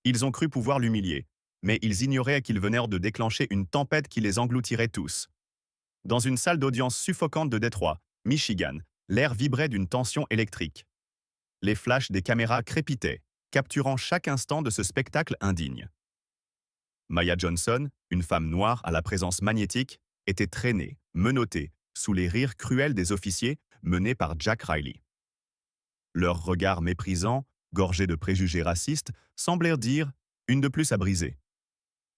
Ils ont cru pouvoir l'humilier, mais ils ignoraient qu'ils venaient de déclencher une tempête qui les engloutirait tous. Dans une salle d'audience suffocante de Détroit, Michigan, l'air vibrait d'une tension électrique. Les flashs des caméras crépitaient, capturant chaque instant de ce spectacle indigne. Maya Johnson, une femme noire à la présence magnétique, était traînée, menottée, sous les rires cruels des officiers menés par Jack Riley. Leurs regards méprisants, gorgés de préjugés racistes, semblèrent dire « une de plus à briser ».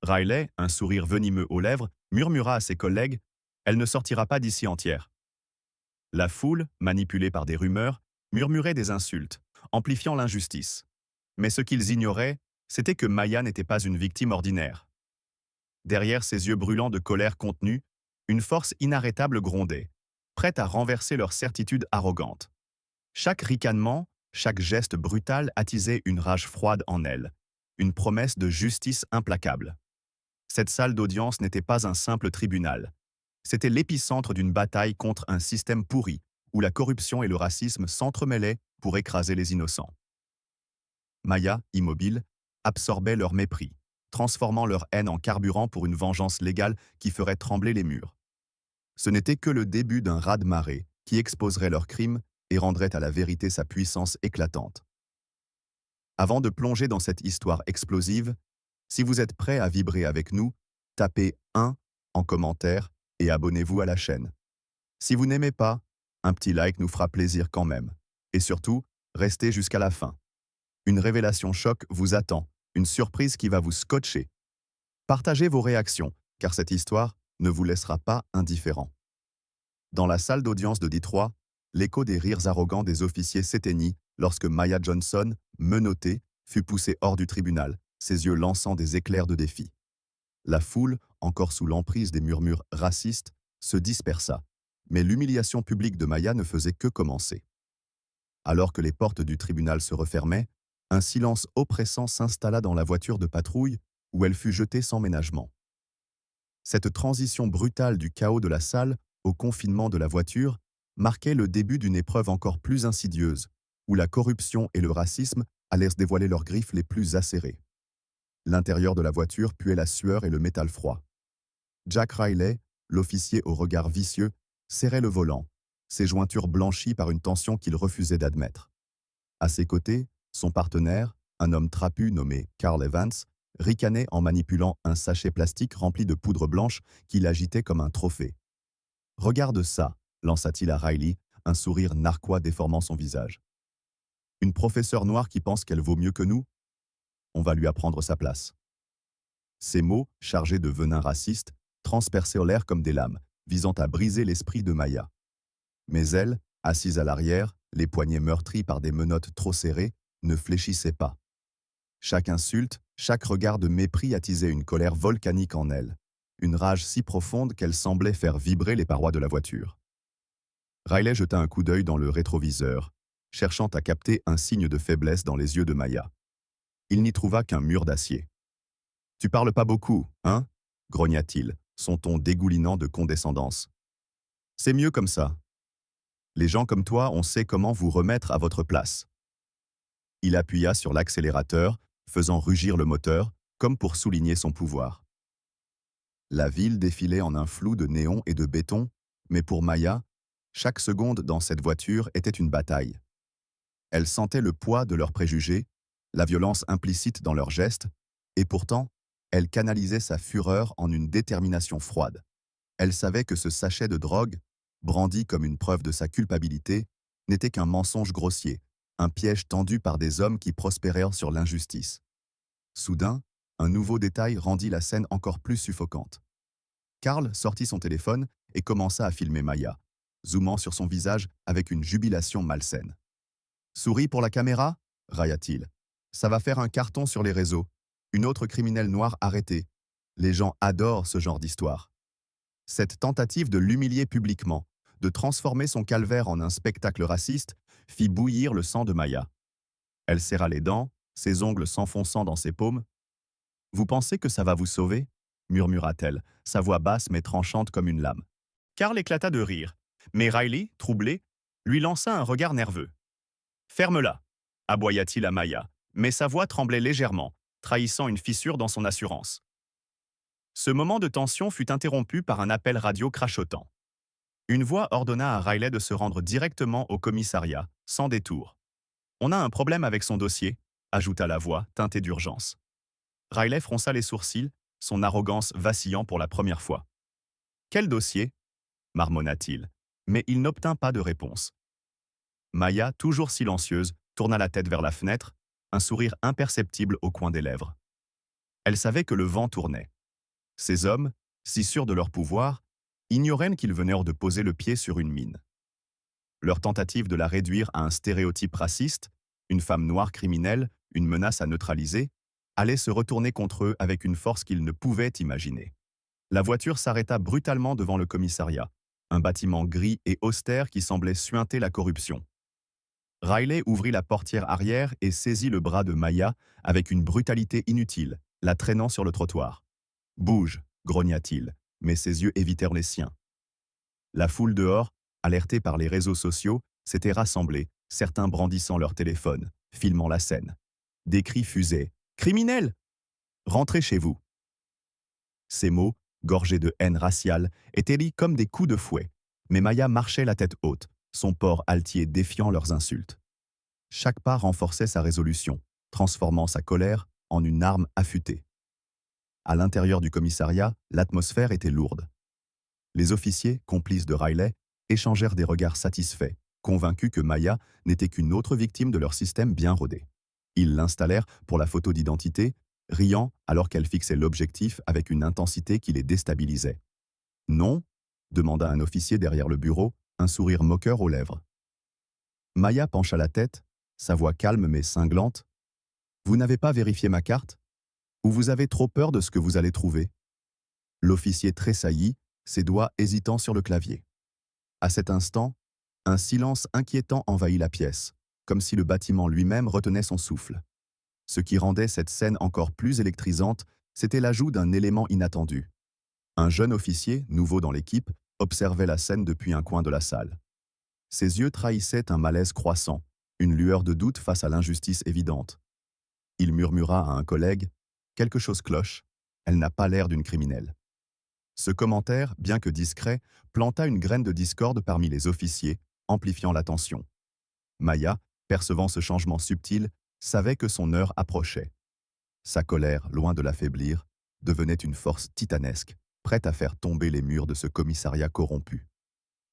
Riley, un sourire venimeux aux lèvres, murmura à ses collègues « elle ne sortira pas d'ici entière ». La foule, manipulée par des rumeurs, murmurait des insultes, amplifiant l'injustice. Mais ce qu'ils ignoraient, c'était que Maya n'était pas une victime ordinaire. Derrière ses yeux brûlants de colère contenue, une force inarrêtable grondait, prête à renverser leur certitude arrogante. Chaque ricanement, chaque geste brutal attisait une rage froide en elle, une promesse de justice implacable. Cette salle d'audience n'était pas un simple tribunal. C'était l'épicentre d'une bataille contre un système pourri, où la corruption et le racisme s'entremêlaient pour écraser les innocents. Maya, immobile, absorbait leur mépris, transformant leur haine en carburant pour une vengeance légale qui ferait trembler les murs. Ce n'était que le début d'un raz-de-marée qui exposerait leurs crimes et rendrait à la vérité sa puissance éclatante. Avant de plonger dans cette histoire explosive, si vous êtes prêt à vibrer avec nous, tapez 1 en commentaire et abonnez-vous à la chaîne. Si vous n'aimez pas, un petit like nous fera plaisir quand même. Et surtout, restez jusqu'à la fin. Une révélation choc vous attend, une surprise qui va vous scotcher. Partagez vos réactions, car cette histoire ne vous laissera pas indifférent. Dans la salle d'audience de Détroit, l'écho des rires arrogants des officiers s'éteignit lorsque Maya Johnson, menottée, fut poussée hors du tribunal, ses yeux lançant des éclairs de défi. La foule, encore sous l'emprise des murmures racistes, se dispersa, mais l'humiliation publique de Maya ne faisait que commencer. Alors que les portes du tribunal se refermaient, un silence oppressant s'installa dans la voiture de patrouille où elle fut jetée sans ménagement. Cette transition brutale du chaos de la salle au confinement de la voiture marquait le début d'une épreuve encore plus insidieuse, où la corruption et le racisme allèrent dévoiler leurs griffes les plus acérées. L'intérieur de la voiture puait la sueur et le métal froid. Jack Riley, l'officier au regard vicieux, serrait le volant, ses jointures blanchies par une tension qu'il refusait d'admettre. À ses côtés, son partenaire, un homme trapu nommé Carl Evans, ricanait en manipulant un sachet plastique rempli de poudre blanche qu'il agitait comme un trophée. « Regarde ça », lança-t-il à Riley, un sourire narquois déformant son visage. « Une professeure noire qui pense qu'elle vaut mieux que nous? On va lui apprendre sa place. » Ces mots, chargés de venin raciste, transperçaient l'air comme des lames, visant à briser l'esprit de Maya. Mais elle, assise à l'arrière, les poignets meurtris par des menottes trop serrées, ne fléchissait pas. Chaque insulte, chaque regard de mépris attisait une colère volcanique en elle, une rage si profonde qu'elle semblait faire vibrer les parois de la voiture. Riley jeta un coup d'œil dans le rétroviseur, cherchant à capter un signe de faiblesse dans les yeux de Maya. Il n'y trouva qu'un mur d'acier. « Tu parles pas beaucoup, hein ?» grogna-t-il, son ton dégoulinant de condescendance. « C'est mieux comme ça. Les gens comme toi, on sait comment vous remettre à votre place. » Il appuya sur l'accélérateur, faisant rugir le moteur, comme pour souligner son pouvoir. La ville défilait en un flou de néons et de béton, mais pour Maya, chaque seconde dans cette voiture était une bataille. Elle sentait le poids de leurs préjugés, la violence implicite dans leurs gestes, et pourtant, elle canalisait sa fureur en une détermination froide. Elle savait que ce sachet de drogue, brandi comme une preuve de sa culpabilité, n'était qu'un mensonge grossier, un piège tendu par des hommes qui prospérèrent sur l'injustice. Soudain, un nouveau détail rendit la scène encore plus suffocante. Carl sortit son téléphone et commença à filmer Maya, zoomant sur son visage avec une jubilation malsaine. « Souris pour la caméra » railla-t-il. « Ça va faire un carton sur les réseaux. Une autre criminelle noire arrêtée. Les gens adorent ce genre d'histoire. » Cette tentative de l'humilier publiquement, de transformer son calvaire en un spectacle raciste, fit bouillir le sang de Maya. Elle serra les dents, ses ongles s'enfonçant dans ses paumes. « Vous pensez que ça va vous sauver ?» murmura-t-elle, sa voix basse mais tranchante comme une lame. Carl éclata de rire, mais Riley, troublé, lui lança un regard nerveux. « Ferme-la » aboya-t-il à Maya, mais sa voix tremblait légèrement, trahissant une fissure dans son assurance. Ce moment de tension fut interrompu par un appel radio crachotant. Une voix ordonna à Riley de se rendre directement au commissariat, sans détour. On a un problème avec son dossier, ajouta la voix, teintée d'urgence. Riley fronça les sourcils, son arrogance vacillant pour la première fois. Quel dossier marmonna-t-il, mais il n'obtint pas de réponse. Maya, toujours silencieuse, tourna la tête vers la fenêtre, un sourire imperceptible au coin des lèvres. Elle savait que le vent tournait. Ces hommes, si sûrs de leur pouvoir, ignoraient qu'ils venaient de poser le pied sur une mine. Leur tentative de la réduire à un stéréotype raciste, une femme noire criminelle, une menace à neutraliser, allait se retourner contre eux avec une force qu'ils ne pouvaient imaginer. La voiture s'arrêta brutalement devant le commissariat, un bâtiment gris et austère qui semblait suinter la corruption. Riley ouvrit la portière arrière et saisit le bras de Maya avec une brutalité inutile, la traînant sur le trottoir. « Bouge !» grogna-t-il, mais ses yeux évitèrent les siens. La foule dehors, alertée par les réseaux sociaux, s'était rassemblée, certains brandissant leur téléphone, filmant la scène. Des cris fusaient. « Criminels ! Rentrez chez vous !» Ces mots, gorgés de haine raciale, étaient lits comme des coups de fouet, mais Maya marchait la tête haute, son port altier défiant leurs insultes. Chaque pas renforçait sa résolution, transformant sa colère en une arme affûtée. À l'intérieur du commissariat, l'atmosphère était lourde. Les officiers, complices de Riley, échangèrent des regards satisfaits, convaincus que Maya n'était qu'une autre victime de leur système bien rodé. Ils l'installèrent pour la photo d'identité, riant alors qu'elle fixait l'objectif avec une intensité qui les déstabilisait. « Non ?» demanda un officier derrière le bureau, un sourire moqueur aux lèvres. Maya pencha la tête, sa voix calme mais cinglante. « Vous n'avez pas vérifié ma carte? Ou vous avez trop peur de ce que vous allez trouver ?» L'officier tressaillit, ses doigts hésitant sur le clavier. À cet instant, un silence inquiétant envahit la pièce, comme si le bâtiment lui-même retenait son souffle. Ce qui rendait cette scène encore plus électrisante, c'était l'ajout d'un élément inattendu. Un jeune officier, nouveau dans l'équipe, observait la scène depuis un coin de la salle. Ses yeux trahissaient un malaise croissant, une lueur de doute face à l'injustice évidente. Il murmura à un collègue « Quelque chose cloche, elle n'a pas l'air d'une criminelle ». Ce commentaire, bien que discret, planta une graine de discorde parmi les officiers, amplifiant la tension. Maya, percevant ce changement subtil, savait que son heure approchait. Sa colère, loin de l'affaiblir, devenait une force titanesque, prête à faire tomber les murs de ce commissariat corrompu.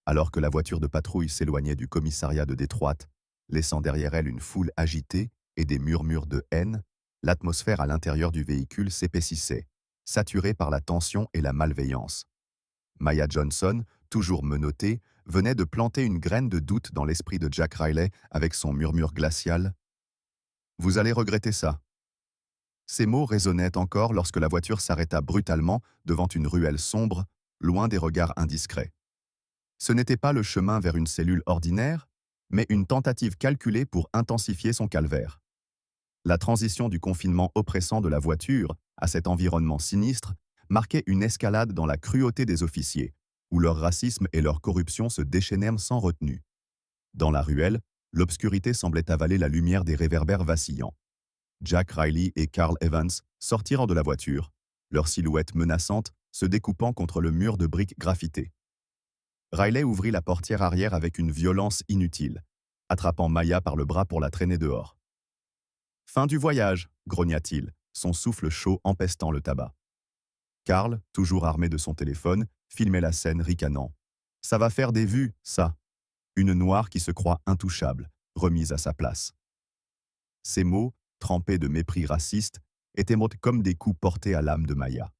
Alors que la voiture de patrouille s'éloignait du commissariat de Détroit, laissant derrière elle une foule agitée et des murmures de haine, l'atmosphère à l'intérieur du véhicule s'épaississait, saturée par la tension et la malveillance. Maya Johnson, toujours menottée, venait de planter une graine de doute dans l'esprit de Jack Riley avec son murmure glacial. « Vous allez regretter ça. » Ces mots résonnaient encore lorsque la voiture s'arrêta brutalement devant une ruelle sombre, loin des regards indiscrets. Ce n'était pas le chemin vers une cellule ordinaire, mais une tentative calculée pour intensifier son calvaire. La transition du confinement oppressant de la voiture à cet environnement sinistre marquait une escalade dans la cruauté des officiers, où leur racisme et leur corruption se déchaînèrent sans retenue. Dans la ruelle, l'obscurité semblait avaler la lumière des réverbères vacillants. Jack Riley et Carl Evans sortirent de la voiture, leurs silhouettes menaçantes se découpant contre le mur de briques graffitées. Riley ouvrit la portière arrière avec une violence inutile, attrapant Maya par le bras pour la traîner dehors. « Fin du voyage !» grogna-t-il, son souffle chaud empestant le tabac. Carl, toujours armé de son téléphone, filmait la scène ricanant. « Ça va faire des vues, ça !» Une noire qui se croit intouchable, remise à sa place. Ces mots, trempés de mépris raciste, étaient comme des coups portés à l'âme de Maya.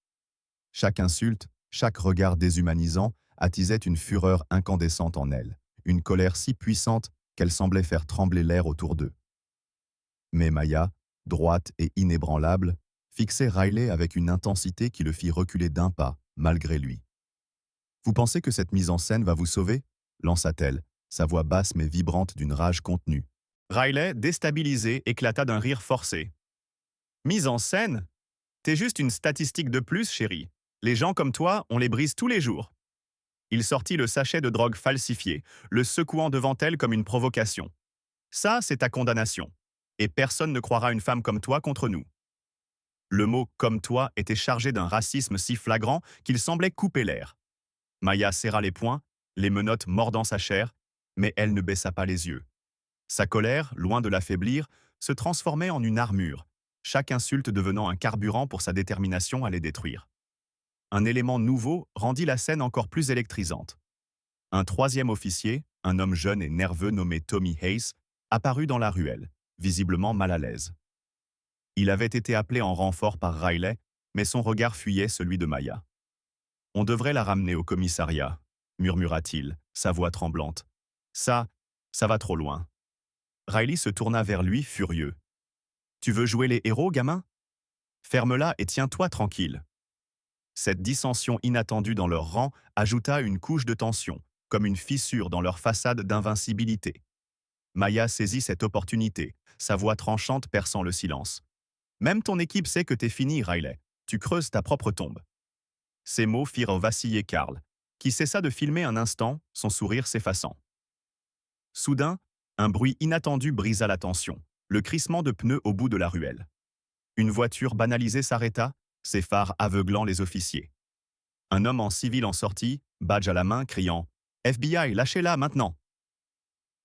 Chaque insulte, chaque regard déshumanisant attisait une fureur incandescente en elle, une colère si puissante qu'elle semblait faire trembler l'air autour d'eux. Mais Maya, droite et inébranlable, fixait Riley avec une intensité qui le fit reculer d'un pas, malgré lui. « Vous pensez que cette mise en scène va vous sauver ?» lança-t-elle, sa voix basse mais vibrante d'une rage contenue. Riley, déstabilisé, éclata d'un rire forcé. « Mise en scène? T'es juste une statistique de plus, chérie. Les gens comme toi, on les brise tous les jours. » Il sortit le sachet de drogue falsifié, le secouant devant elle comme une provocation. « Ça, c'est ta condamnation. Et personne ne croira une femme comme toi contre nous. » Le mot « comme toi » était chargé d'un racisme si flagrant qu'il semblait couper l'air. Maya serra les poings, les menottes mordant sa chair, mais elle ne baissa pas les yeux. Sa colère, loin de l'affaiblir, se transformait en une armure, chaque insulte devenant un carburant pour sa détermination à les détruire. Un élément nouveau rendit la scène encore plus électrisante. Un troisième officier, un homme jeune et nerveux nommé Tommy Hayes, apparut dans la ruelle, visiblement mal à l'aise. Il avait été appelé en renfort par Riley, mais son regard fuyait celui de Maya. « On devrait la ramener au commissariat », murmura-t-il, sa voix tremblante. « Ça va trop loin. » Riley se tourna vers lui, furieux. « Tu veux jouer les héros, gamin? Ferme-la et tiens-toi tranquille. » Cette dissension inattendue dans leur rang ajouta une couche de tension, comme une fissure dans leur façade d'invincibilité. Maya saisit cette opportunité, sa voix tranchante perçant le silence. « Même ton équipe sait que t'es fini, Riley. Tu creuses ta propre tombe. » Ces mots firent vaciller Carl, qui cessa de filmer un instant, son sourire s'effaçant. Soudain, un bruit inattendu brisa la tension, le crissement de pneus au bout de la ruelle. Une voiture banalisée s'arrêta, ses phares aveuglant les officiers. Un homme en civil en sortit, badge à la main, criant « FBI, lâchez-la maintenant !»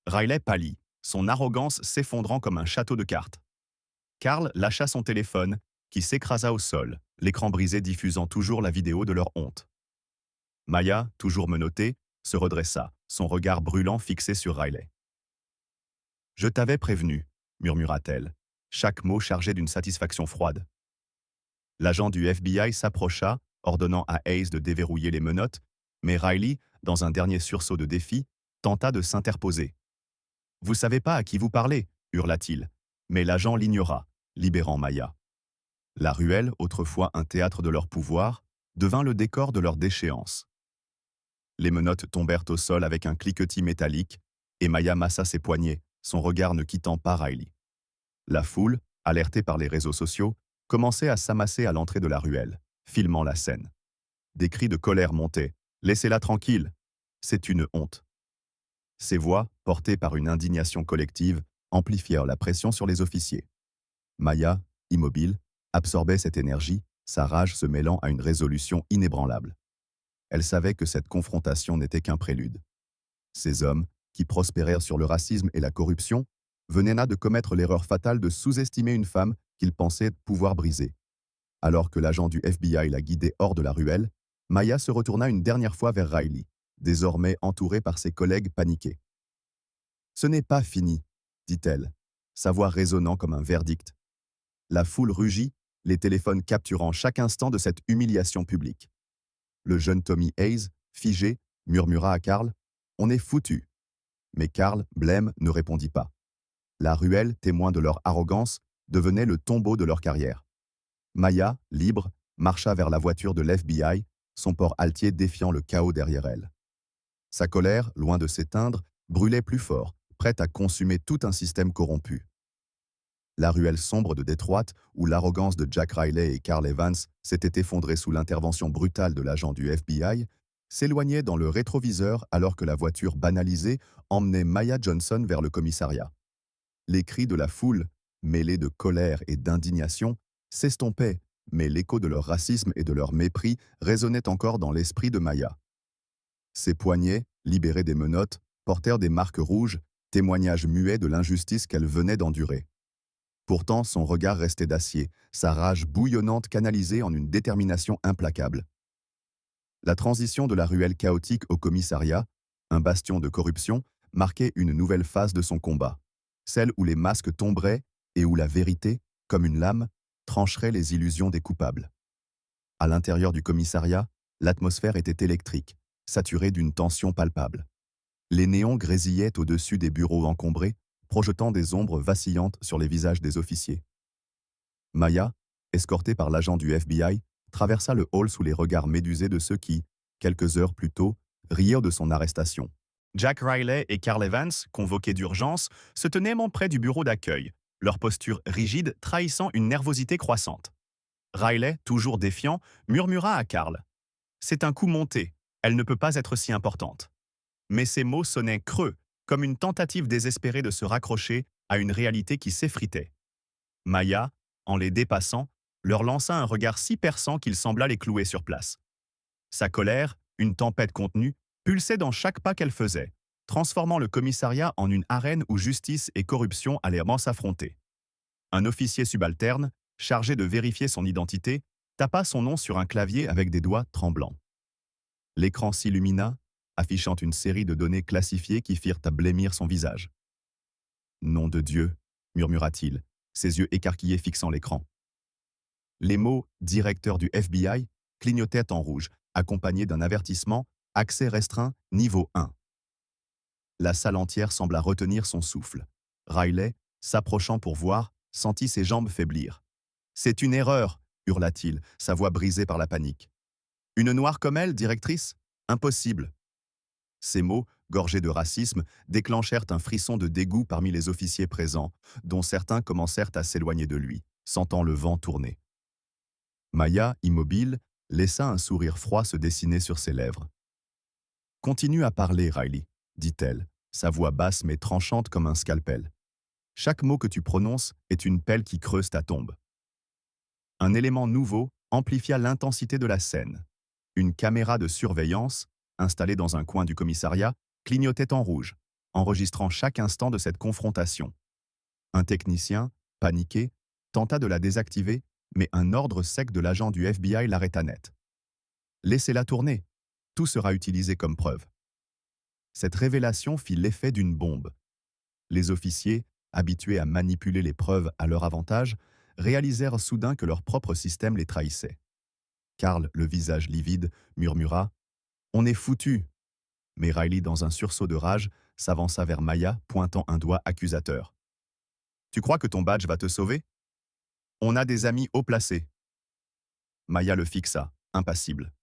Riley pâlit, son arrogance s'effondrant comme un château de cartes. Carl lâcha son téléphone, qui s'écrasa au sol, l'écran brisé diffusant toujours la vidéo de leur honte. Maya, toujours menottée, se redressa, son regard brûlant fixé sur Riley. « Je t'avais prévenu », murmura-t-elle, chaque mot chargé d'une satisfaction froide. L'agent du FBI s'approcha, ordonnant à Hayes de déverrouiller les menottes, mais Riley, dans un dernier sursaut de défi, tenta de s'interposer. « Vous savez pas à qui vous parlez » hurla-t-il, mais l'agent l'ignora, libérant Maya. La ruelle, autrefois un théâtre de leur pouvoir, devint le décor de leur déchéance. Les menottes tombèrent au sol avec un cliquetis métallique, et Maya massa ses poignets, son regard ne quittant pas Riley. La foule, alertée par les réseaux sociaux, commençait à s'amasser à l'entrée de la ruelle, filmant la scène. Des cris de colère montaient. « Laissez-la tranquille ! C'est une honte !» Ces voix, portées par une indignation collective, amplifièrent la pression sur les officiers. Maya, immobile, absorbait cette énergie, sa rage se mêlant à une résolution inébranlable. Elle savait que cette confrontation n'était qu'un prélude. Ces hommes, qui prospérèrent sur le racisme et la corruption, venaient là de commettre l'erreur fatale de sous-estimer une femme qu'ils pensaient pouvoir briser. Alors que l'agent du FBI la guidait hors de la ruelle, Maya se retourna une dernière fois vers Riley, désormais entourée par ses collègues paniqués. « Ce n'est pas fini », dit-elle, sa voix résonnant comme un verdict. La foule rugit, les téléphones capturant chaque instant de cette humiliation publique. Le jeune Tommy Hayes, figé, murmura à Carl « On est foutu !» Mais Carl, blême, ne répondit pas. La ruelle, témoin de leur arrogance, devenait le tombeau de leur carrière. Maya, libre, marcha vers la voiture de l'FBI, son port altier défiant le chaos derrière elle. Sa colère, loin de s'éteindre, brûlait plus fort, prête à consumer tout un système corrompu. La ruelle sombre de Détroit, où l'arrogance de Jack Riley et Carl Evans s'était effondrée sous l'intervention brutale de l'agent du FBI, s'éloignait dans le rétroviseur alors que la voiture banalisée emmenait Maya Johnson vers le commissariat. Les cris de la foule, mêlés de colère et d'indignation, s'estompaient, mais l'écho de leur racisme et de leur mépris résonnait encore dans l'esprit de Maya. Ses poignets, libérés des menottes, portèrent des marques rouges, témoignage muet de l'injustice qu'elle venait d'endurer. Pourtant, son regard restait d'acier, sa rage bouillonnante canalisée en une détermination implacable. La transition de la ruelle chaotique au commissariat, un bastion de corruption, marquait une nouvelle phase de son combat, celle où les masques tomberaient et où la vérité, comme une lame, trancherait les illusions des coupables. À l'intérieur du commissariat, l'atmosphère était électrique, saturée d'une tension palpable. Les néons grésillaient au-dessus des bureaux encombrés, projetant des ombres vacillantes sur les visages des officiers. Maya, escortée par l'agent du FBI, traversa le hall sous les regards médusés de ceux qui, quelques heures plus tôt, riaient de son arrestation. Jack Riley et Carl Evans, convoqués d'urgence, se tenaient près du bureau d'accueil, leur posture rigide trahissant une nervosité croissante. Riley, toujours défiant, murmura à Carl « C'est un coup monté, elle ne peut pas être si importante. » Mais ces mots sonnaient creux, comme une tentative désespérée de se raccrocher à une réalité qui s'effritait. Maya, en les dépassant, leur lança un regard si perçant qu'il sembla les clouer sur place. Sa colère, une tempête contenue, pulsait dans chaque pas qu'elle faisait, transformant le commissariat en une arène où justice et corruption allaient s'affronter. Un officier subalterne, chargé de vérifier son identité, tapa son nom sur un clavier avec des doigts tremblants. L'écran s'illumina, affichant une série de données classifiées qui firent à blêmir son visage. « Nom de Dieu !» murmura-t-il, ses yeux écarquillés fixant l'écran. Les mots « directeur du FBI » clignotaient en rouge, accompagnés d'un avertissement « Accès restreint, niveau 1 ». La salle entière sembla retenir son souffle. Riley, s'approchant pour voir, sentit ses jambes faiblir. « C'est une erreur !» hurla-t-il, sa voix brisée par la panique. « Une noire comme elle, directrice? Impossible !» Ces mots, gorgés de racisme, déclenchèrent un frisson de dégoût parmi les officiers présents, dont certains commencèrent à s'éloigner de lui, sentant le vent tourner. Maya, immobile, laissa un sourire froid se dessiner sur ses lèvres. « Continue à parler, Riley, » dit-elle, sa voix basse mais tranchante comme un scalpel. « Chaque mot que tu prononces est une pelle qui creuse ta tombe. » Un élément nouveau amplifia l'intensité de la scène. Une caméra de surveillance, installée dans un coin du commissariat, clignotait en rouge, enregistrant chaque instant de cette confrontation. Un technicien, paniqué, tenta de la désactiver, mais un ordre sec de l'agent du FBI l'arrêta net. « Laissez-la tourner, tout sera utilisé comme preuve. » Cette révélation fit l'effet d'une bombe. Les officiers, habitués à manipuler les preuves à leur avantage, réalisèrent soudain que leur propre système les trahissait. Carl, le visage livide, murmura « On est foutus !» Mais Riley, dans un sursaut de rage, s'avança vers Maya, pointant un doigt accusateur. « Tu crois que ton badge va te sauver? On a des amis haut placés. » Maya le fixa, impassible.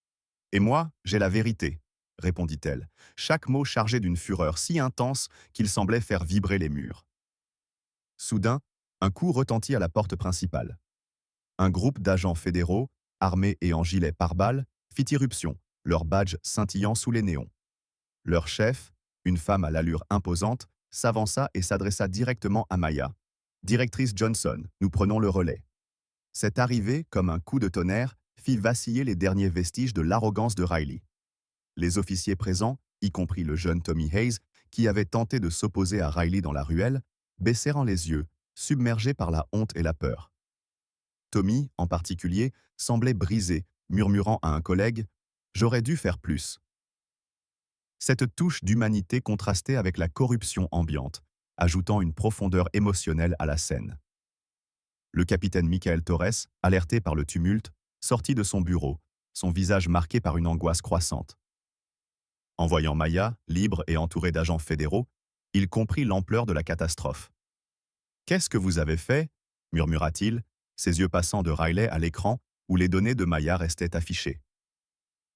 « Et moi, j'ai la vérité, » répondit-elle, chaque mot chargé d'une fureur si intense qu'il semblait faire vibrer les murs. Soudain, un coup retentit à la porte principale. Un groupe d'agents fédéraux, armés et en gilet pare-balles, fit irruption, leurs badges scintillant sous les néons. Leur chef, une femme à l'allure imposante, s'avança et s'adressa directement à Maya. « Directrice Johnson, nous prenons le relais. » Cette arrivée, comme un coup de tonnerre, fit vaciller les derniers vestiges de l'arrogance de Riley. Les officiers présents, y compris le jeune Tommy Hayes, qui avait tenté de s'opposer à Riley dans la ruelle, baissèrent les yeux, submergés par la honte et la peur. Tommy, en particulier, semblait brisé, murmurant à un collègue « J'aurais dû faire plus ». Cette touche d'humanité contrastait avec la corruption ambiante, ajoutant une profondeur émotionnelle à la scène. Le capitaine Michael Torres, alerté par le tumulte, sortit de son bureau, son visage marqué par une angoisse croissante. En voyant Maya, libre et entourée d'agents fédéraux, il comprit l'ampleur de la catastrophe. « Qu'est-ce que vous avez fait ?» murmura-t-il, ses yeux passant de Riley à l'écran où les données de Maya restaient affichées.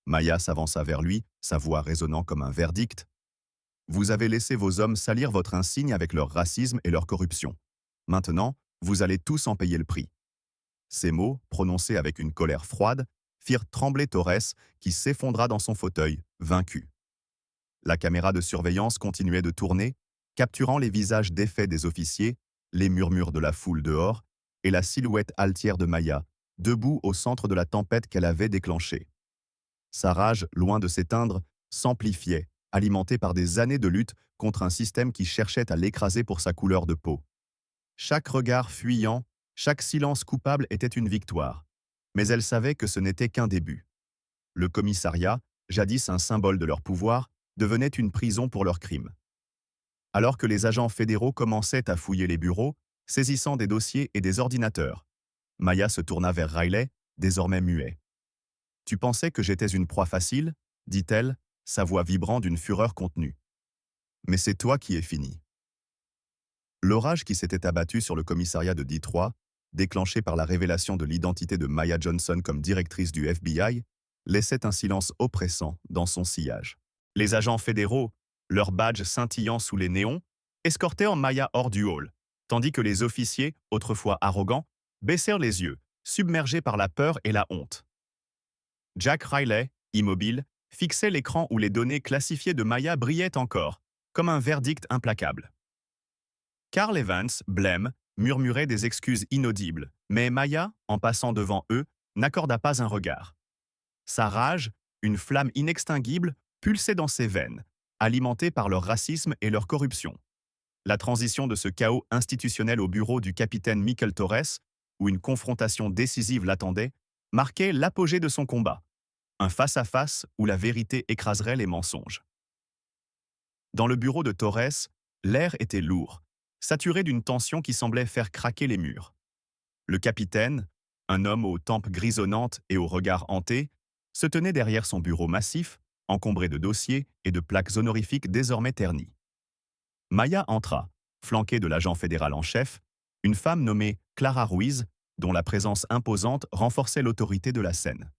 Maya s'avança vers lui, sa voix résonnant comme un verdict. « Vous avez laissé vos hommes salir votre insigne avec leur racisme et leur corruption. Maintenant, vous allez tous en payer le prix. » Ces mots, prononcés avec une colère froide, firent trembler Torres, qui s'effondra dans son fauteuil, vaincu. La caméra de surveillance continuait de tourner, capturant les visages défaits des officiers, les murmures de la foule dehors et la silhouette altière de Maya, debout au centre de la tempête qu'elle avait déclenchée. Sa rage, loin de s'éteindre, s'amplifiait, alimentée par des années de lutte contre un système qui cherchait à l'écraser pour sa couleur de peau. Chaque regard fuyant, chaque silence coupable était une victoire, mais elle savait que ce n'était qu'un début. Le commissariat, jadis un symbole de leur pouvoir, devenait une prison pour leurs crimes. Alors que les agents fédéraux commençaient à fouiller les bureaux, saisissant des dossiers et des ordinateurs, Maya se tourna vers Riley, désormais muet. « Tu pensais que j'étais une proie facile ?» dit-elle, sa voix vibrant d'une fureur contenue. « Mais c'est toi qui es fini. » L'orage qui s'était abattu sur le commissariat de Détroit, déclenché par la révélation de l'identité de Maya Johnson comme directrice du FBI, laissait un silence oppressant dans son sillage. Les agents fédéraux, leurs badges scintillant sous les néons, escortaient Maya hors du hall, tandis que les officiers, autrefois arrogants, baissèrent les yeux, submergés par la peur et la honte. Jack Riley, immobile, fixait l'écran où les données classifiées de Maya brillaient encore, comme un verdict implacable. Carl Evans, blême, murmurait des excuses inaudibles, Mais Maya, en passant devant eux, n'accorda pas un regard. Sa rage, une flamme inextinguible, pulsait dans ses veines, alimentée par leur racisme et leur corruption. La transition de ce chaos institutionnel au bureau du capitaine Mikel Torres, où une confrontation décisive l'attendait, marquait l'apogée de son combat, un face-à-face où la vérité écraserait les mensonges. Dans le bureau de Torres, l'air était lourd, saturé d'une tension qui semblait faire craquer les murs. Le capitaine, un homme aux tempes grisonnantes et au regard hanté, se tenait derrière son bureau massif, encombré de dossiers et de plaques honorifiques désormais ternies. Maya entra, flanquée de l'agent fédéral en chef, une femme nommée Clara Ruiz, dont la présence imposante renforçait l'autorité de la scène.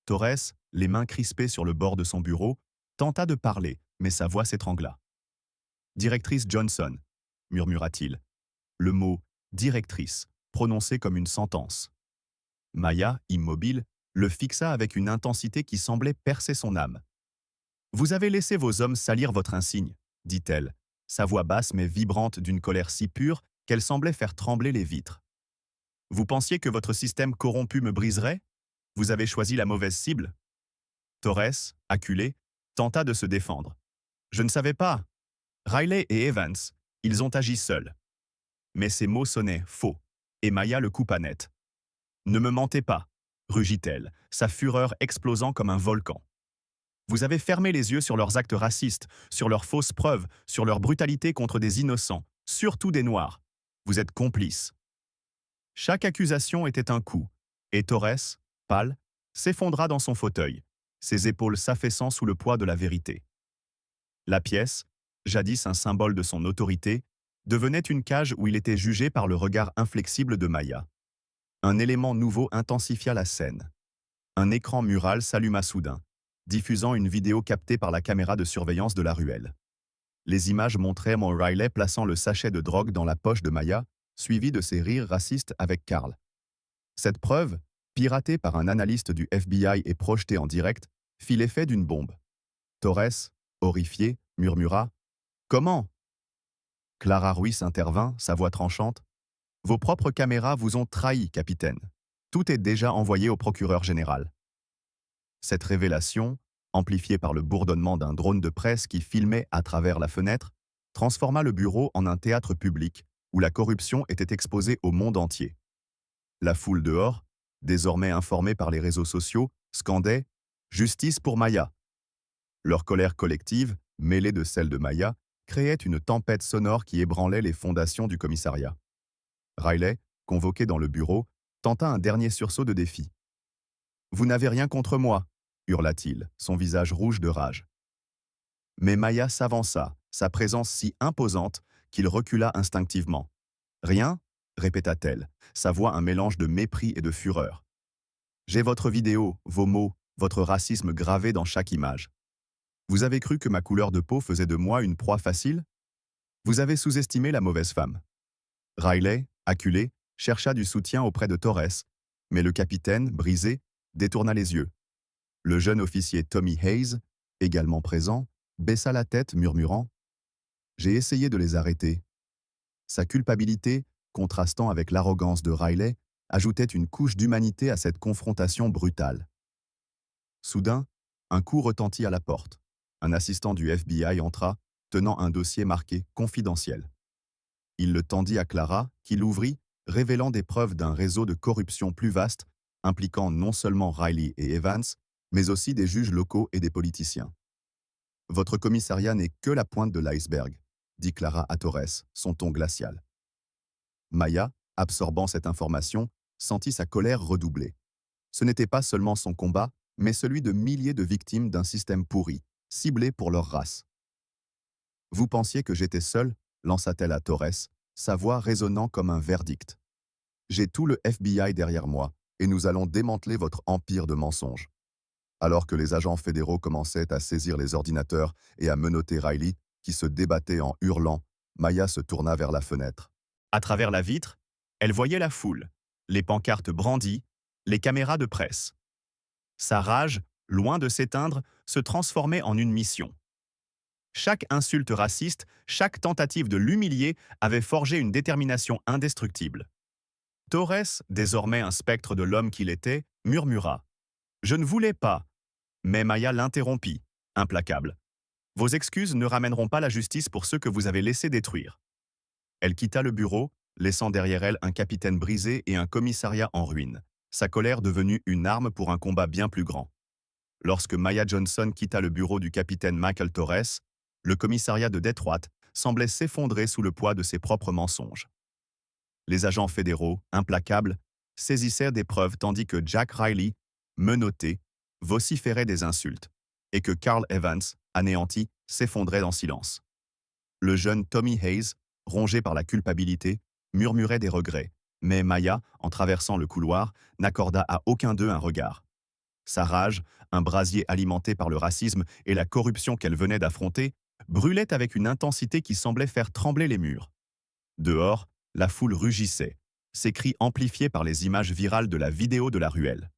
Torres, les mains crispées sur le bord de son bureau, tenta de parler, mais sa voix s'étrangla. Directrice Johnson, murmura-t-il. Le mot directrice, prononcé comme une sentence. Maya, immobile, le fixa avec une intensité qui semblait percer son âme. Vous avez laissé vos hommes salir votre insigne, dit-elle, sa voix basse mais vibrante d'une colère si pure qu'elle semblait faire trembler les vitres. Vous pensiez que votre système corrompu me briserait? Vous avez choisi la mauvaise cible. Torres, acculé, tenta de se défendre. Je ne savais pas. Riley et Evans, ils ont agi seuls. Mais ces mots sonnaient faux, et Maya le coupa net. Ne me mentez pas, rugit-elle, sa fureur explosant comme un volcan. Vous avez fermé les yeux sur leurs actes racistes, sur leurs fausses preuves, sur leur brutalité contre des innocents, surtout des Noirs. Vous êtes complices. Chaque accusation était un coup, et Torres, pâle, s'effondra dans son fauteuil, ses épaules s'affaissant sous le poids de la vérité. La pièce, jadis un symbole de son autorité, devenait une cage où il était jugé par le regard inflexible de Maya. Un élément nouveau intensifia la scène. Un écran mural s'alluma soudain, diffusant une vidéo captée par la caméra de surveillance de la ruelle. Les images montraient Mo Riley plaçant le sachet de drogue dans la poche de Maya, suivi de ses rires racistes avec Carl. Cette preuve, piratée par un analyste du FBI et projetée en direct, fit l'effet d'une bombe. Torres, horrifié, murmura « Comment ?» Clara Ruiz intervint, sa voix tranchante. « Vos propres caméras vous ont trahi, capitaine. Tout est déjà envoyé au procureur général. » Cette révélation, amplifiée par le bourdonnement d'un drone de presse qui filmait à travers la fenêtre, transforma le bureau en un théâtre public où la corruption était exposée au monde entier. La foule dehors, désormais informée par les réseaux sociaux, scandait « Justice pour Maya ». Leur colère collective, mêlée de celle de Maya, créait une tempête sonore qui ébranlait les fondations du commissariat. Riley, convoqué dans le bureau, tenta un dernier sursaut de défi. « Vous n'avez rien contre moi », hurla-t-il, son visage rouge de rage. Mais Maya s'avança, sa présence si imposante qu'il recula instinctivement. « Rien ?» répéta-t-elle, sa voix un mélange de mépris et de fureur. « J'ai votre vidéo, vos mots, votre racisme gravé dans chaque image. Vous avez cru que ma couleur de peau faisait de moi une proie facile? Vous avez sous-estimé la mauvaise femme. » Riley, acculé, chercha du soutien auprès de Torres, mais le capitaine, brisé, détourna les yeux. Le jeune officier Tommy Hayes, également présent, baissa la tête murmurant « J'ai essayé de les arrêter. » Sa culpabilité, contrastant avec l'arrogance de Riley, ajoutait une couche d'humanité à cette confrontation brutale. Soudain, un coup retentit à la porte. Un assistant du FBI entra, tenant un dossier marqué « Confidentiel ». Il le tendit à Clara, qui l'ouvrit, révélant des preuves d'un réseau de corruption plus vaste, impliquant non seulement Riley et Evans, mais aussi des juges locaux et des politiciens. « Votre commissariat n'est que la pointe de l'iceberg », dit Clara à Torres, son ton glacial. Maya, absorbant cette information, sentit sa colère redoubler. Ce n'était pas seulement son combat, mais celui de milliers de victimes d'un système pourri, ciblé pour leur race. « Vous pensiez que j'étais seule ?» lança-t-elle à Torres, sa voix résonnant comme un verdict. « J'ai tout le FBI derrière moi, et nous allons démanteler votre empire de mensonges. » Alors que les agents fédéraux commençaient à saisir les ordinateurs et à menotter Riley, qui se débattait en hurlant, Maya se tourna vers la fenêtre. À travers la vitre, elle voyait la foule, les pancartes brandies, les caméras de presse. Sa rage, loin de s'éteindre, se transformait en une mission. Chaque insulte raciste, chaque tentative de l'humilier avait forgé une détermination indestructible. Torres, désormais un spectre de l'homme qu'il était, murmura. Je ne voulais pas. Mais Maya l'interrompit, implacable. Vos excuses ne ramèneront pas la justice pour ceux que vous avez laissés détruire. Elle quitta le bureau, laissant derrière elle un capitaine brisé et un commissariat en ruine, sa colère devenue une arme pour un combat bien plus grand. Lorsque Maya Johnson quitta le bureau du capitaine Michael Torres, le commissariat de Détroit semblait s'effondrer sous le poids de ses propres mensonges. Les agents fédéraux, implacables, saisissaient des preuves tandis que Jack Riley, menotté, vociférait des insultes, et que Carl Evans, anéanti, s'effondrait en silence. Le jeune Tommy Hayes, rongé par la culpabilité, murmurait des regrets, mais Maya, en traversant le couloir, n'accorda à aucun d'eux un regard. Sa rage, un brasier alimenté par le racisme et la corruption qu'elle venait d'affronter, brûlait avec une intensité qui semblait faire trembler les murs. Dehors, la foule rugissait, ses cris amplifiés par les images virales de la vidéo de la ruelle.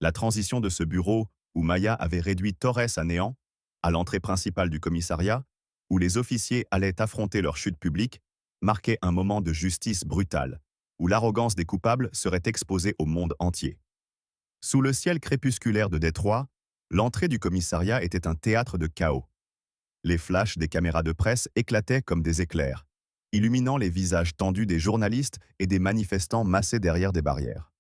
La transition de ce bureau, où Maya avait réduit Torres à néant, à l'entrée principale du commissariat, où les officiers allaient affronter leur chute publique, marquait un moment de justice brutale, où l'arrogance des coupables serait exposée au monde entier. Sous le ciel crépusculaire de Détroit, l'entrée du commissariat était un théâtre de chaos. Les flashs des caméras de presse éclataient comme des éclairs, illuminant les visages tendus des journalistes et des manifestants massés derrière des barrières.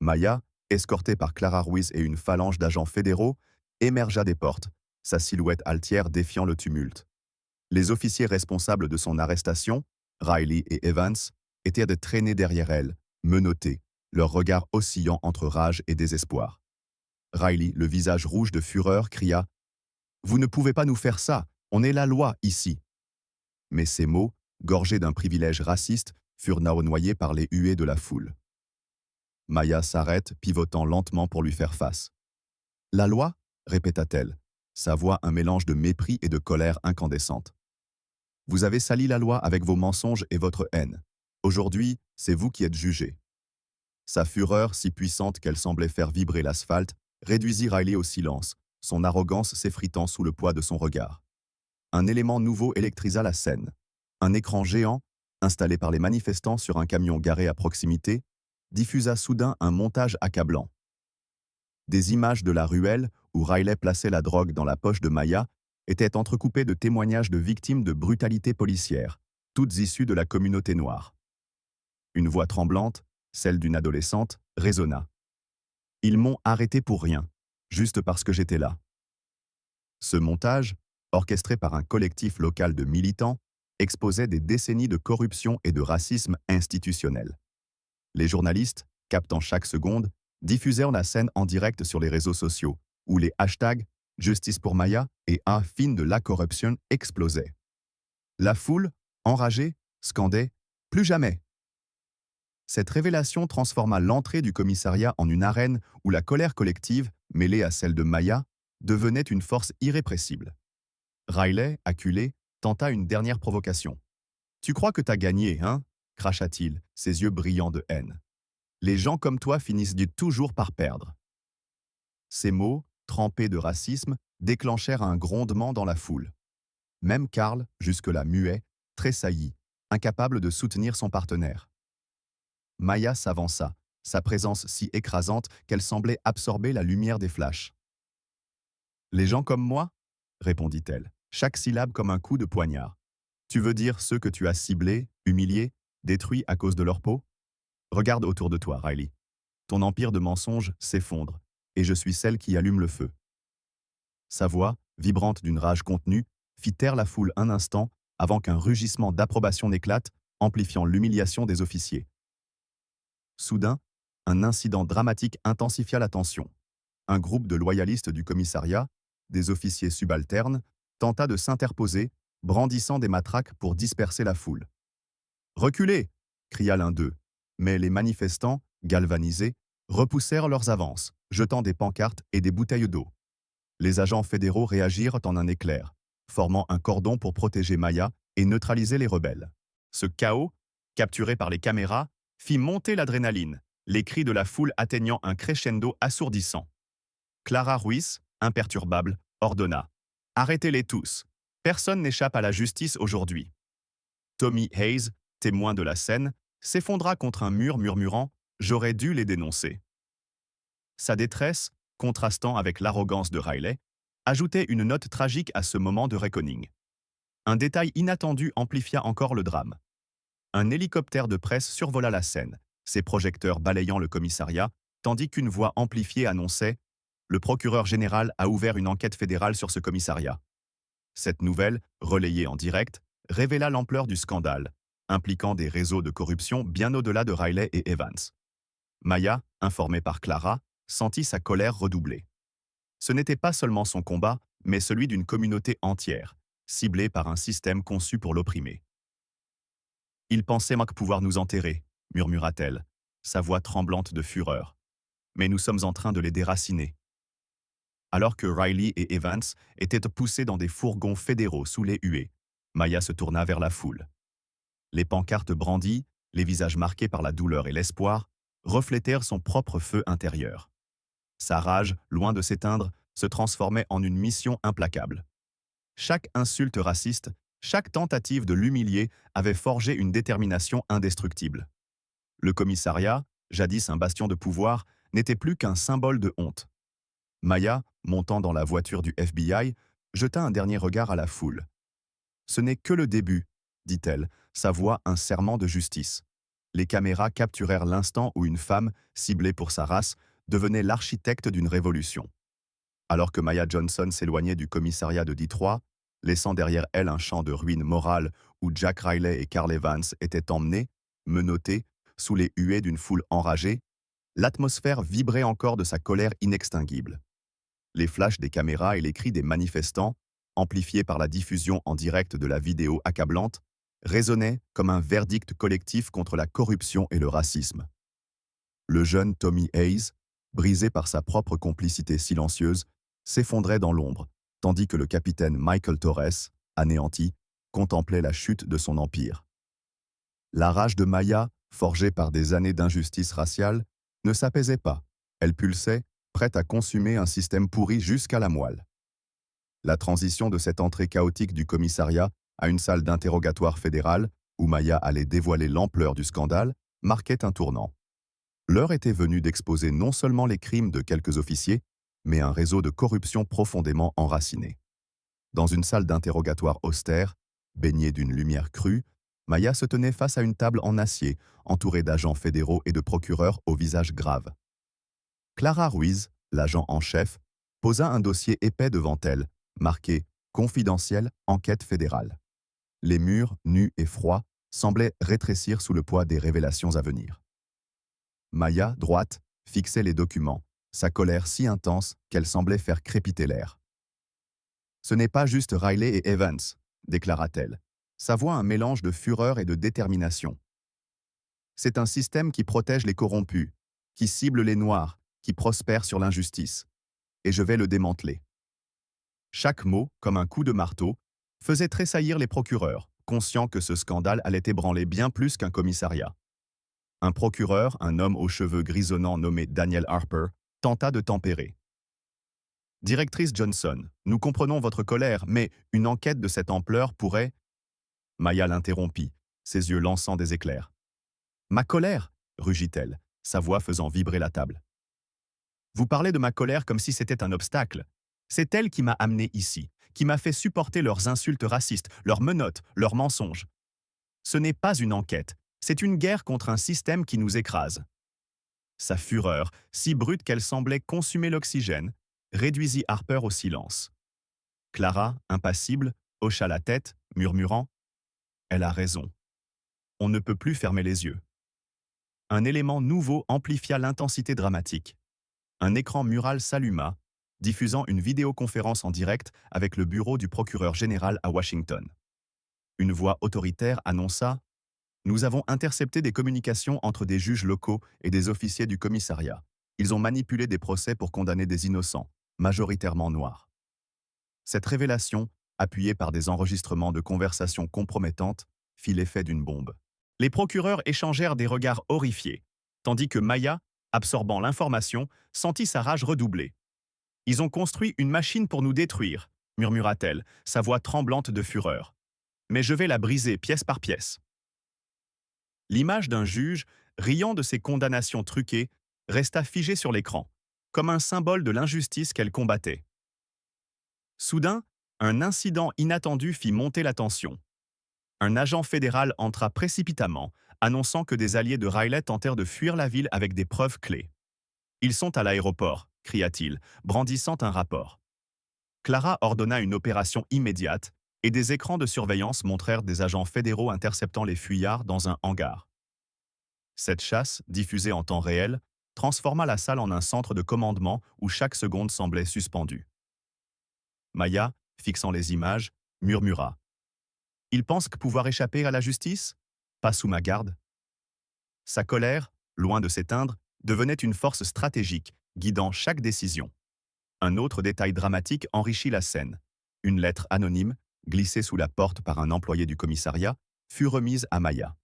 Maya, escortée par Clara Ruiz et une phalange d'agents fédéraux, émergea des portes, sa silhouette altière défiant le tumulte. Les officiers responsables de son arrestation, Riley et Evans, étaient de traîner derrière elle, menottés, leurs regards oscillant entre rage et désespoir. Riley, le visage rouge de fureur, cria « Vous ne pouvez pas nous faire ça, on est la loi ici !» Mais ces mots, gorgés d'un privilège raciste, furent noyés par les huées de la foule. Maya s'arrête, pivotant lentement pour lui faire face. « La loi ?» répéta-t-elle, sa voix un mélange de mépris et de colère incandescente. « Vous avez sali la loi avec vos mensonges et votre haine. Aujourd'hui, c'est vous qui êtes jugés. » Sa fureur, si puissante qu'elle semblait faire vibrer l'asphalte, réduisit Riley au silence, son arrogance s'effritant sous le poids de son regard. Un élément nouveau électrisa la scène. Un écran géant, installé par les manifestants sur un camion garé à proximité, diffusa soudain un montage accablant. Des images de la ruelle, où Riley plaçait la drogue dans la poche de Maya, étaient entrecoupées de témoignages de victimes de brutalité policière, toutes issues de la communauté noire. Une voix tremblante, celle d'une adolescente, résonna. « Ils m'ont arrêté pour rien, juste parce que j'étais là. » Ce montage, orchestré par un collectif local de militants, exposait des décennies de corruption et de racisme institutionnel. Les journalistes, captant chaque seconde, diffusèrent la scène en direct sur les réseaux sociaux, où les hashtags « Justice pour Maya » et « A fin de la corruption » explosaient. La foule, enragée, scandait « Plus jamais !» Cette révélation transforma l'entrée du commissariat en une arène où la colère collective, mêlée à celle de Maya, devenait une force irrépressible. Riley, acculé, tenta une dernière provocation. « Tu crois que t'as gagné, hein ?» cracha-t-il, ses yeux brillants de haine. « Les gens comme toi finissent toujours par perdre. » Ces mots, trempés de racisme, déclenchèrent un grondement dans la foule. Même Carl, jusque-là muet, tressaillit, incapable de soutenir son partenaire. Maya s'avança, sa présence si écrasante qu'elle semblait absorber la lumière des flashs. « Les gens comme moi ?» répondit-elle, chaque syllabe comme un coup de poignard. « Tu veux dire ceux que tu as ciblés, humiliés, détruits à cause de leur peau ? Regarde autour de toi, Riley. Ton empire de mensonges s'effondre, et je suis celle qui allume le feu. » Sa voix, vibrante d'une rage contenue, fit taire la foule un instant avant qu'un rugissement d'approbation n'éclate, amplifiant l'humiliation des officiers. Soudain, un incident dramatique intensifia la tension. Un groupe de loyalistes du commissariat, des officiers subalternes, tenta de s'interposer, brandissant des matraques pour disperser la foule. « Reculez !» cria l'un d'eux, mais les manifestants, galvanisés, repoussèrent leurs avances, jetant des pancartes et des bouteilles d'eau. Les agents fédéraux réagirent en un éclair, formant un cordon pour protéger Maya et neutraliser les rebelles. Ce chaos, capturé par les caméras, fit monter l'adrénaline, les cris de la foule atteignant un crescendo assourdissant. Clara Ruiz, imperturbable, ordonna « Arrêtez-les tous. Personne n'échappe à la justice aujourd'hui. » Tommy Hayes, témoin de la scène, s'effondra contre un mur murmurant « J'aurais dû les dénoncer ». Sa détresse, contrastant avec l'arrogance de Riley, ajoutait une note tragique à ce moment de reckoning. Un détail inattendu amplifia encore le drame. Un hélicoptère de presse survola la scène, ses projecteurs balayant le commissariat, tandis qu'une voix amplifiée annonçait « Le procureur général a ouvert une enquête fédérale sur ce commissariat ». Cette nouvelle, relayée en direct, révéla l'ampleur du scandale, impliquant des réseaux de corruption bien au-delà de Riley et Evans. Maya, informée par Clara, sentit sa colère redoubler. Ce n'était pas seulement son combat, mais celui d'une communauté entière, ciblée par un système conçu pour l'opprimer. « Il pensait pouvoir nous enterrer », murmura-t-elle, sa voix tremblante de fureur. « Mais nous sommes en train de les déraciner. » Alors que Riley et Evans étaient poussés dans des fourgons fédéraux sous les huées, Maya se tourna vers la foule. Les pancartes brandies, les visages marqués par la douleur et l'espoir, reflétèrent son propre feu intérieur. Sa rage, loin de s'éteindre, se transformait en une mission implacable. Chaque insulte raciste, chaque tentative de l'humilier avait forgé une détermination indestructible. Le commissariat, jadis un bastion de pouvoir, n'était plus qu'un symbole de honte. Maya, montant dans la voiture du FBI, jeta un dernier regard à la foule. « Ce n'est que le début », dit-elle, sa voix un serment de justice. Les caméras capturèrent l'instant où une femme, ciblée pour sa race, devenait l'architecte d'une révolution. Alors que Maya Johnson s'éloignait du commissariat de Détroit, laissant derrière elle un champ de ruines morales où Jack Riley et Carl Evans étaient emmenés, menottés, sous les huées d'une foule enragée, l'atmosphère vibrait encore de sa colère inextinguible. Les flashs des caméras et les cris des manifestants, amplifiés par la diffusion en direct de la vidéo accablante, résonnaient comme un verdict collectif contre la corruption et le racisme. Le jeune Tommy Hayes, brisé par sa propre complicité silencieuse, s'effondrait dans l'ombre, tandis que le capitaine Michael Torres, anéanti, contemplait la chute de son empire. La rage de Maya, forgée par des années d'injustice raciale, ne s'apaisait pas. Elle pulsait, prête à consumer un système pourri jusqu'à la moelle. La transition de cette entrée chaotique du commissariat à une salle d'interrogatoire fédérale, où Maya allait dévoiler l'ampleur du scandale, marquait un tournant. L'heure était venue d'exposer non seulement les crimes de quelques officiers, mais un réseau de corruption profondément enraciné. Dans une salle d'interrogatoire austère, baignée d'une lumière crue, Maya se tenait face à une table en acier, entourée d'agents fédéraux et de procureurs au visage grave. Clara Ruiz, l'agent en chef, posa un dossier épais devant elle, marqué « Confidentiel, enquête fédérale ». Les murs, nus et froids, semblaient rétrécir sous le poids des révélations à venir. Maya, droite, fixait les documents, sa colère si intense qu'elle semblait faire crépiter l'air. « Ce n'est pas juste Riley et Evans », déclara-t-elle, sa voix un mélange de fureur et de détermination. « C'est un système qui protège les corrompus, qui cible les Noirs, qui prospère sur l'injustice. Et je vais le démanteler. » Chaque mot, comme un coup de marteau, faisait tressaillir les procureurs, conscients que ce scandale allait ébranler bien plus qu'un commissariat. Un procureur, un homme aux cheveux grisonnants nommé Daniel Harper, tenta de tempérer. « Directrice Johnson, nous comprenons votre colère, mais une enquête de cette ampleur pourrait… » Maya l'interrompit, ses yeux lançant des éclairs. « Ma colère » rugit-elle, sa voix faisant vibrer la table. « Vous parlez de ma colère comme si c'était un obstacle. C'est elle qui m'a amené ici, qui m'a fait supporter leurs insultes racistes, leurs menottes, leurs mensonges. Ce n'est pas une enquête, c'est une guerre contre un système qui nous écrase. » Sa fureur, si brute qu'elle semblait consumer l'oxygène, réduisit Harper au silence. Clara, impassible, hocha la tête, murmurant « Elle a raison. On ne peut plus fermer les yeux. » Un élément nouveau amplifia l'intensité dramatique. Un écran mural s'alluma, diffusant une vidéoconférence en direct avec le bureau du procureur général à Washington. Une voix autoritaire annonça « Nous avons intercepté des communications entre des juges locaux et des officiers du commissariat. Ils ont manipulé des procès pour condamner des innocents, majoritairement noirs. » Cette révélation, appuyée par des enregistrements de conversations compromettantes, fit l'effet d'une bombe. Les procureurs échangèrent des regards horrifiés, tandis que Maya, absorbant l'information, sentit sa rage redoubler. « Ils ont construit une machine pour nous détruire », murmura-t-elle, sa voix tremblante de fureur. « Mais je vais la briser pièce par pièce. » L'image d'un juge, riant de ses condamnations truquées, resta figée sur l'écran, comme un symbole de l'injustice qu'elle combattait. Soudain, un incident inattendu fit monter la tension. Un agent fédéral entra précipitamment, annonçant que des alliés de Riley tentèrent de fuir la ville avec des preuves clés. Ils sont à l'aéroport, cria-t-il, brandissant un rapport. Clara ordonna une opération immédiate, et des écrans de surveillance montrèrent des agents fédéraux interceptant les fuyards dans un hangar. Cette chasse, diffusée en temps réel, transforma la salle en un centre de commandement où chaque seconde semblait suspendue. Maya, fixant les images, murmura. « Il pense pouvoir échapper à la justice? Pas sous ma garde. » Sa colère, loin de s'éteindre, devenait une force stratégique, guidant chaque décision. Un autre détail dramatique enrichit la scène. Une lettre anonyme, glissée sous la porte par un employé du commissariat, fut remise à Maya.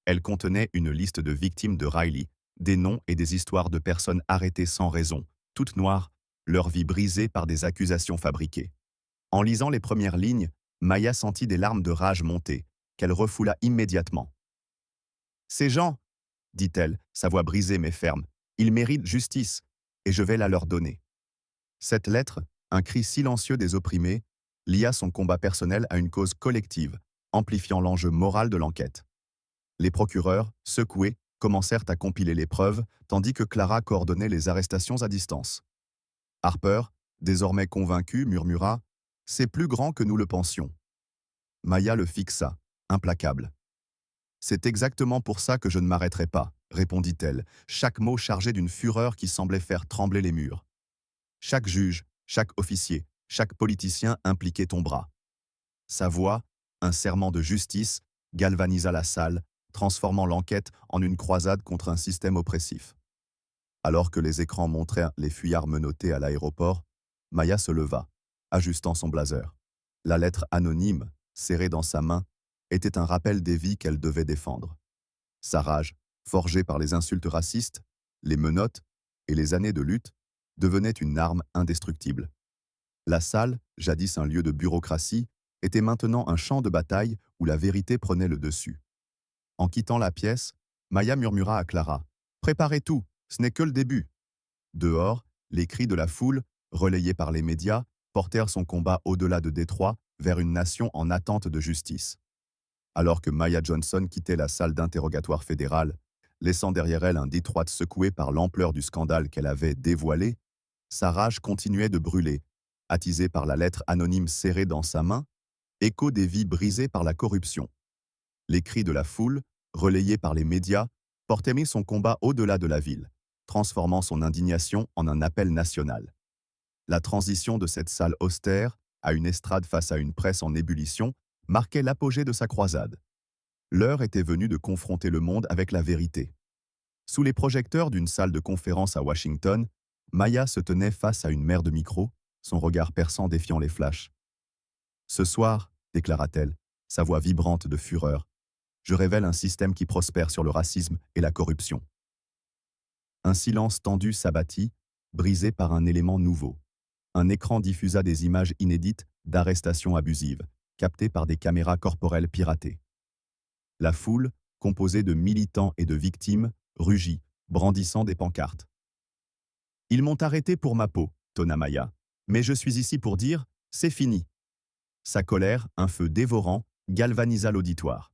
Elle contenait une liste de victimes de Riley, des noms et des histoires de personnes arrêtées sans raison, toutes noires, leur vie brisée par des accusations fabriquées. En lisant les premières lignes, Maya sentit des larmes de rage monter, qu'elle refoula immédiatement. « Ces gens, dit-elle, sa voix brisée mais ferme, ils méritent justice, et je vais la leur donner. » Cette lettre, un cri silencieux des opprimés, lia son combat personnel à une cause collective, amplifiant l'enjeu moral de l'enquête. Les procureurs, secoués, commencèrent à compiler les preuves, tandis que Clara coordonnait les arrestations à distance. Harper, désormais convaincu, murmura « C'est plus grand que nous le pensions. » Maya le fixa, implacable. « C'est exactement pour ça que je ne m'arrêterai pas, » répondit-elle, chaque mot chargé d'une fureur qui semblait faire trembler les murs. Chaque juge, chaque officier, chaque politicien impliquait ton bras. Sa voix, un serment de justice, galvanisa la salle, transformant l'enquête en une croisade contre un système oppressif. Alors que les écrans montrèrent les fuyards menottés à l'aéroport, Maya se leva, ajustant son blazer. La lettre anonyme, serrée dans sa main, était un rappel des vies qu'elle devait défendre. Sa rage, forgée par les insultes racistes, les menottes et les années de lutte, devenait une arme indestructible. La salle, jadis un lieu de bureaucratie, était maintenant un champ de bataille où la vérité prenait le dessus. En quittant la pièce, Maya murmura à Clara « Préparez tout, ce n'est que le début. » Dehors, les cris de la foule, relayés par les médias, portèrent son combat au-delà de Détroit vers une nation en attente de justice. Alors que Maya Johnson quittait la salle d'interrogatoire fédérale, laissant derrière elle un Détroit secoué par l'ampleur du scandale qu'elle avait dévoilé, sa rage continuait de brûler, attisée par la lettre anonyme serrée dans sa main, écho des vies brisées par la corruption. Les cris de la foule, relayés par les médias, portaient son combat au-delà de la ville, transformant son indignation en un appel national. La transition de cette salle austère à une estrade face à une presse en ébullition marquait l'apogée de sa croisade. L'heure était venue de confronter le monde avec la vérité. Sous les projecteurs d'une salle de conférence à Washington, Maya se tenait face à une mer de micros, son regard perçant défiant les flashs. « Ce soir, déclara-t-elle, sa voix vibrante de fureur, je révèle un système qui prospère sur le racisme et la corruption. » Un silence tendu s'abattit, brisé par un élément nouveau. Un écran diffusa des images inédites d'arrestations abusives, captées par des caméras corporelles piratées. La foule, composée de militants et de victimes, rugit, brandissant des pancartes. « Ils m'ont arrêté pour ma peau, » tonna Maya, « mais je suis ici pour dire « c'est fini ». Sa colère, un feu dévorant, galvanisa l'auditoire.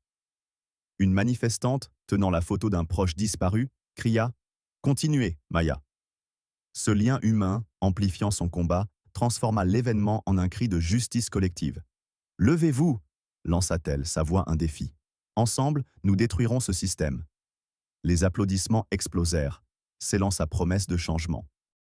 Une manifestante, tenant la photo d'un proche disparu, cria « Continuez, Maya ». Ce lien humain, amplifiant son combat, transforma l'événement en un cri de justice collective. « Levez-vous » lança-t-elle, sa voix un défi. « Ensemble, nous détruirons ce système. » Les applaudissements explosèrent, scellant sa promesse de changement.